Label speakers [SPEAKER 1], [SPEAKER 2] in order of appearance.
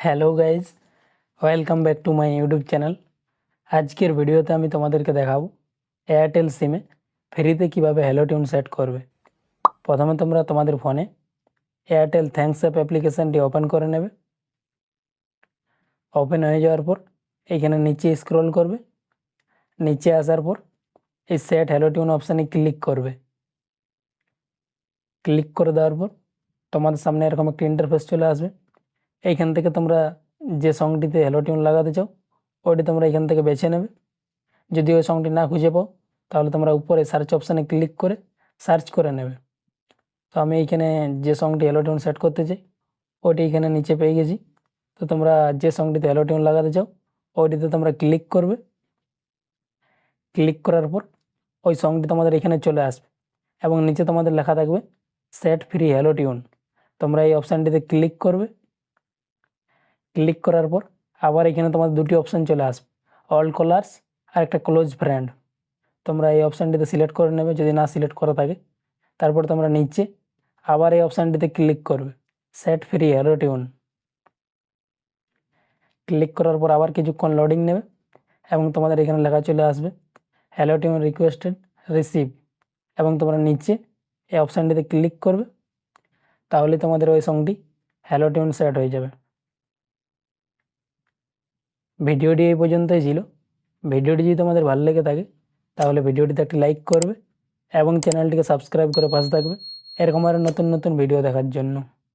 [SPEAKER 1] Hello guys, welcome back to my YouTube channel. আজকের ভিডিওতে আমি তোমাদেরকে দেখাবো এয়ারটেল সিমে ফ্রিতে কিভাবে হ্যালো টিউন সেট করবে। প্রথমে তোমরা তোমাদের ফোনে এয়ারটেল থ্যাঙ্কস অ্যাপ অ্যাপ্লিকেশানটি ওপেন করে নেবে। ওপেন হয়ে যাওয়ার পর এইখানে নিচে স্ক্রল করবে। নিচে আসার পর এই সেট হ্যালো টিউন অপশানে ক্লিক করবে। ক্লিক করে দেওয়ার পর তোমাদের সামনে এরকম একটা ইন্টারফেস চলে আসবে। এইখান থেকে তোমরা যে সংটিতে হ্যালো টিউন লাগাতে চাও ওইটি তোমরা এখান থেকে বেছে নেবে। যদি ওই সংটি না খুঁজে পাও তাহলে তোমরা উপরে সার্চ অপশানে ক্লিক করে সার্চ করে নেবে। তো আমি এইখানে যে সংটি হ্যালো টিউন সেট করতে চাই ওইটি এখানে নিচে পেয়ে গেছি। তো তোমরা যে সংটিতে হ্যালো টিউন লাগাতে চাও ওইটিতে তোমরা ক্লিক করবে। ক্লিক করার পর ওই সংটি তোমাদের এখানে চলে আসবে এবং নিচে তোমাদের লেখা থাকবে সেট ফ্রি হ্যালো টিউন। তোমরা এই অপশানটিতে ক্লিক করবে। ক্লিক করার পর আবার এখানে তোমাদের দুটি অপশান চলে আসবে, অল কলার্স আর একটা ক্লোজ ফ্রেন্ড। তোমরা এই অপশানটিতে সিলেক্ট করে নেবে যদি না সিলেক্ট করা থাকে। তারপর তোমরা নিচে আবার এই অপশানটিতে ক্লিক করবে, set free hello tune. Click করার পর আবার কিছুক্ষণ লোডিং নেবে এবং তোমাদের এখানে লেখা চলে আসবে হ্যালো টিউন রিকোয়েস্টেড রিসিভ, এবং তোমরা নিচে এই অপশানটিতে ক্লিক করবে। তাহলে তোমাদের ওই সংটি হ্যালো টিউন সেট হয়ে যাবে। ভিডিওটি এই পর্যন্তই ছিল। ভিডিওটি যদি তোমাদের ভালো লেগে থাকে তাহলে ভিডিওটিতে একটি লাইক করবে এবং চ্যানেলটিকে সাবস্ক্রাইব করে পাশে থাকবে এরকম আরও নতুন নতুন ভিডিও দেখার জন্য।